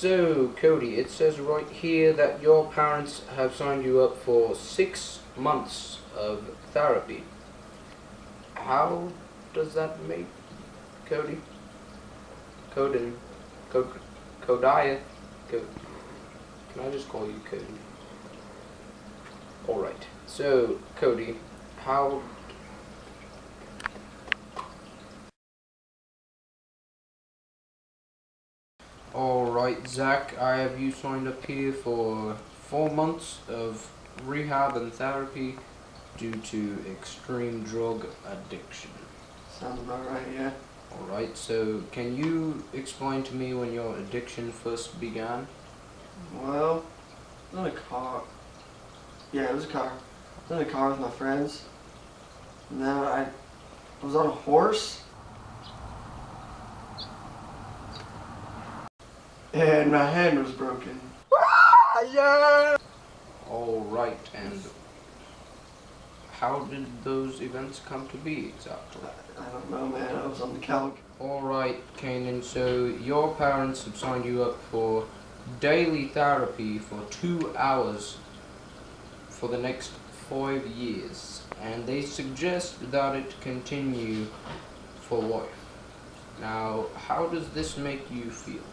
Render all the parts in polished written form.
So, Cody, it says right here that your parents have signed you up for 6 months of therapy. How does that make Cody? Coden? Kodiah? Can I just call you Cody? Alright, so, Cody, how... Alright, Zach, I have you signed up here for 4 months of rehab and therapy due to extreme drug addiction. Sounds about right, yeah. Alright, so can you explain to me when your addiction first began? Well, I was in a car. Yeah, it was a car. I was in a car with my friends. And then I was on a horse. And my hand was broken. Yeah! Alright, and how did those events come to be exactly? I don't know, man. I was on the couch. Alright, Kanan, so your parents have signed you up for daily therapy for 2 hours for the next 5 years, and they suggest that it continue for life. Now, how does this make you feel?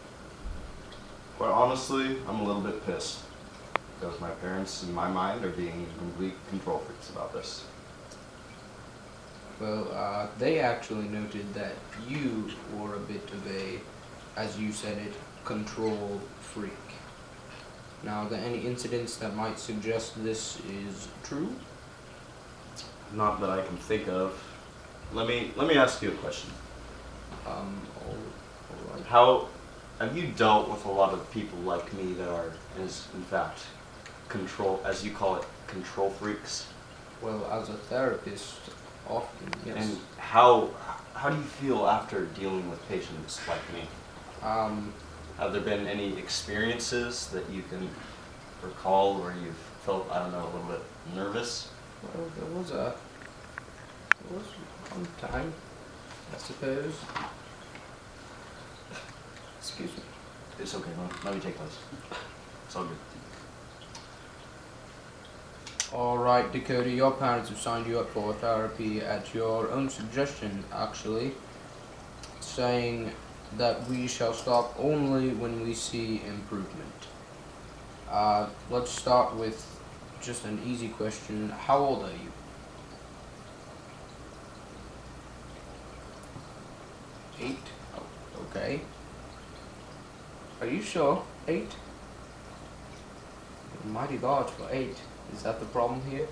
Well, honestly, I'm a little bit pissed because my parents, in my mind, are being complete control freaks about this. Well, they actually noted that you were a bit of a, as you said it, control freak. Now, are there any incidents that might suggest this is true? Not that I can think of. Let me ask you a question. All right. How have you dealt with a lot of people like me that are, in fact, control, as you call it, control freaks? Well, as a therapist, often, yes. And how do you feel after dealing with patients like me? Have there been any experiences that you can recall where you've felt, I don't know, a little bit nervous? Well, there was one time, I suppose. Excuse me. It's okay, let me take those. It's all good. Alright, Dakota, your parents have signed you up for therapy at your own suggestion, actually, saying that we shall stop only when we see improvement. Let's start with just an easy question. How old are you? 8? Oh, okay. Are you sure? 8? Mighty large for 8. Is that the problem here?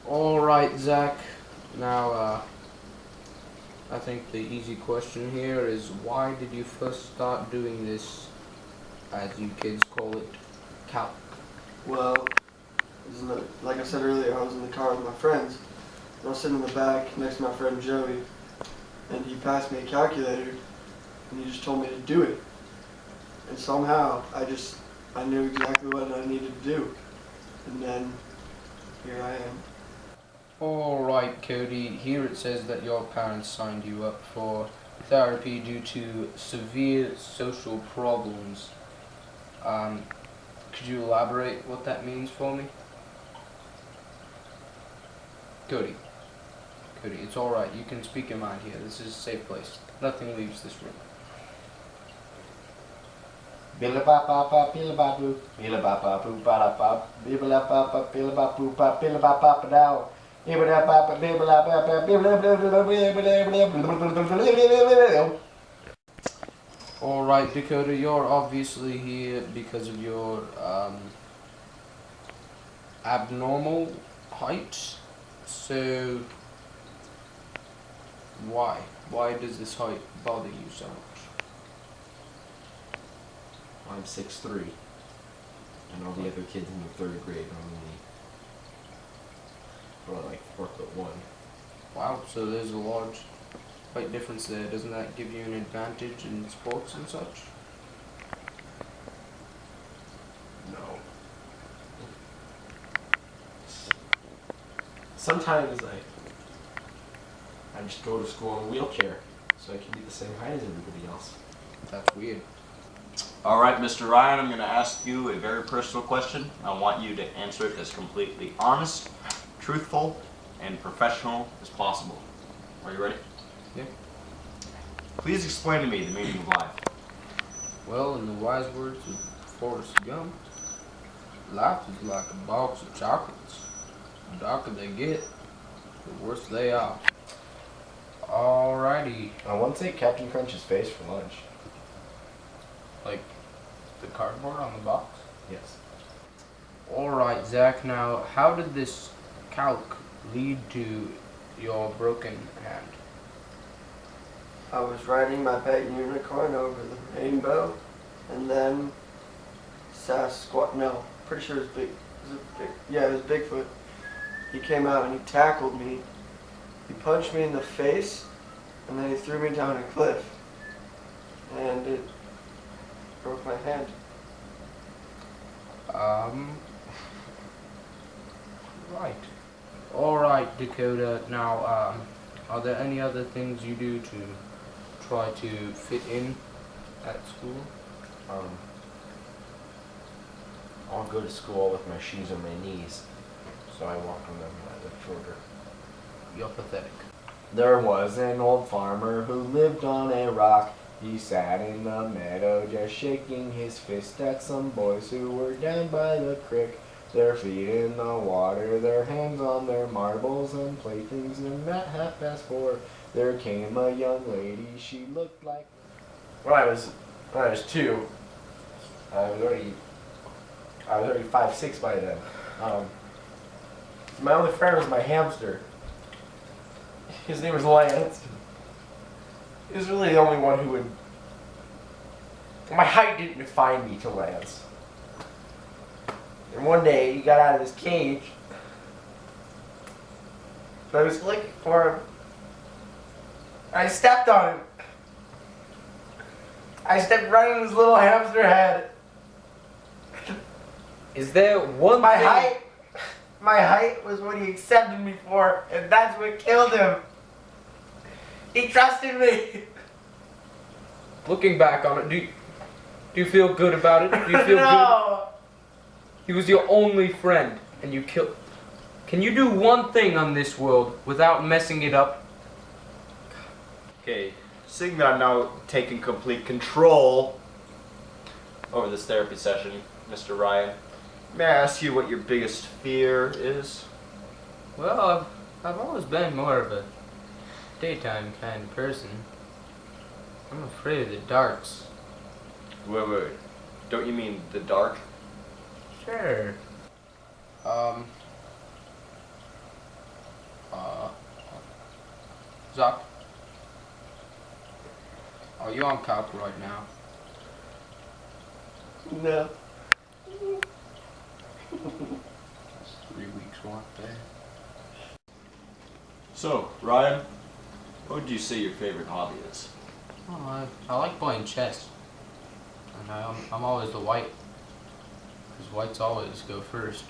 Alright, Zach. Now, I think the easy question here is, why did you first start doing this, as you kids call it, CARCK? Well, like I said earlier, I was in the car with my friends. I was sitting in the back next to my friend Joey, and he passed me a calculator, and he just told me to do it. And somehow, I knew exactly what I needed to do. And then, here I am. Alright, Cody, here it says that your parents signed you up for therapy due to severe social problems. Could you elaborate what that means for me? Cody, it's alright, you can speak your mind here. This is a safe place. Nothing leaves this room. Billa-ba-ba-ba, billa-ba-boo, billa-ba-ba-boo, ba-da-ba, billa-ba-ba, billa-ba-boo, ba, billa-ba-ba-ba-dow, billa-ba-ba, billa-ba-ba, billa-ba-ba. Alright, Dakota, you're obviously here because of your abnormal height. So, why? Why does this height bother you so much? I'm 6'3", and all the other kids in the 3rd grade are only, like 4'1". Wow, so there's a large height difference there. Doesn't that give you an advantage in sports and such? No. Sometimes I just go to school in a wheelchair, so I can be the same height as everybody else. That's weird. All right, Mr. Ryan, I'm going to ask you a very personal question. I want you to answer it as completely honest, truthful, and professional as possible. Are you ready? Yeah. Please explain to me the meaning of life. Well, in the wise words of Forrest Gump, life is like a box of chocolates. The darker they get, the worse they are. Alrighty. I once ate Captain Crunch's face for lunch. Like the cardboard on the box? Yes. Alright, Zach, now how did this calc lead to your broken hand? I was riding my pet unicorn over the rainbow, and then pretty sure it was big. Yeah, it was Bigfoot. He came out and he tackled me. He punched me in the face, and then he threw me down a cliff, and it broke my hand. Right. Alright, Dakota, now, are there any other things you do to try to fit in at school? I'll go to school with my shoes on my knees, so I walk on them when I look shorter. You're pathetic. There was an old farmer who lived on a rock. He sat in the meadow just shaking his fist at some boys who were down by the creek. Their feet in the water, their hands on their marbles and playthings, and at 4:30 there came a young lady. She looked like... When I was 2, I was already 5'6" by then. My only friend was my hamster. His name was Lance. He was really the only one who would... My height didn't define me to Lance. And one day he got out of his cage. I was looking for him. I stepped on him. I stepped right on his little hamster head. Is there one My thing... height was what he accepted me for, and that's what killed him. He trusted me. Looking back on it, do you feel good about it? Do you feel No. good? He was your only friend, and you killed... Can you do one thing on this world without messing it up? Okay, seeing that I'm now taking complete control over this therapy session, Mr. Ryan, may I ask you what your biggest fear is? Well, I've always been more of a daytime kind of person. I'm afraid of the darks. Wait. Don't you mean the dark? Sure. Zach, are you on CARCK right now? No. 3 weeks one day. So, Ryan, what would you say your favorite hobby is? Oh, I like playing chess. And I'm always the white. Because whites always go first.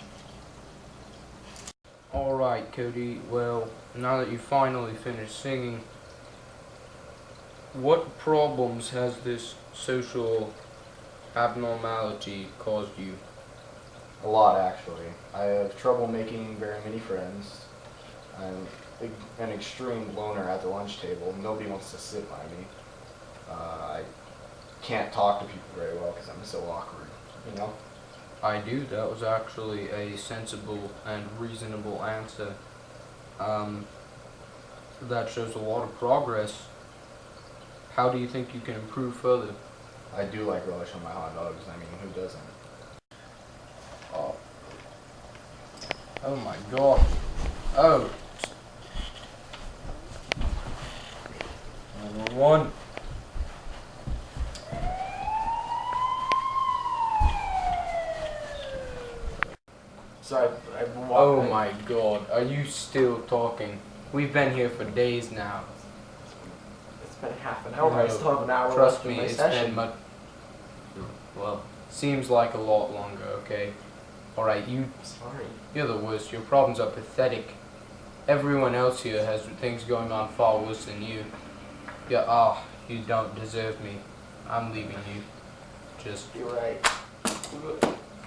Alright, Cody, well, now that you finally finished singing, what problems has this social abnormality caused you? A lot, actually. I have trouble making very many friends. I'm an extreme loner at the lunch table. Nobody wants to sit by me. I can't talk to people very well because I'm so awkward, you know? I do. That was actually a sensible and reasonable answer. That shows a lot of progress. How do you think you can improve further? I do like relish on my hot dogs. I mean, who doesn't? Oh my god. Oh. Number one. So Oh my god. Are you still talking? We've been here for days now. It's been half an hour. I No, still have an hour Trust left in me, my it's session. been much. Well, seems like a lot longer, okay? Alright, Sorry. you're the worst. Your problems are pathetic. Everyone else here has things going on far worse than you. You don't deserve me. I'm leaving you. Just You're right.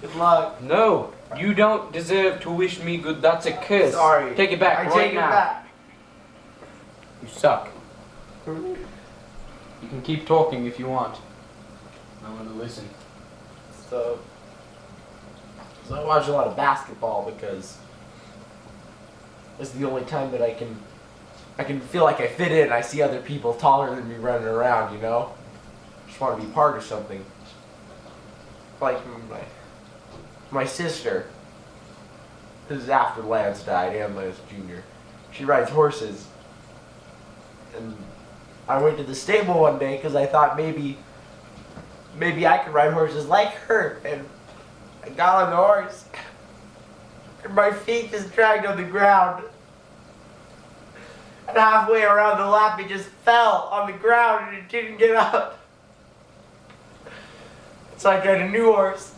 Good luck. no. You don't deserve to wish me good. That's a curse. Sorry. Take it back I right take now. it back. You suck. You can keep talking if you want. I'm gonna listen. So I watch a lot of basketball because it's the only time that I can feel like I fit in. I see other people taller than me running around, you know? Just want to be part of something. Like my sister, this is after Lance died, and Lance Jr. She rides horses. And I went to the stable one day because I thought maybe I could ride horses like her. And I got on the horse, and my feet just dragged on the ground. And halfway around the lap, it just fell on the ground and it didn't get up. So I tried a new horse.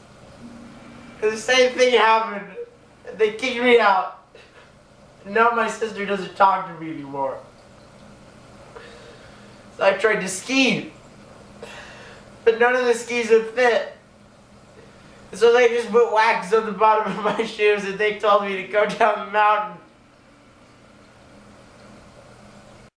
And the same thing happened. They kicked me out. And now my sister doesn't talk to me anymore. So I tried to ski. But none of the skis would fit. So they just put wax on the bottom of my shoes and they told me to go down the mountain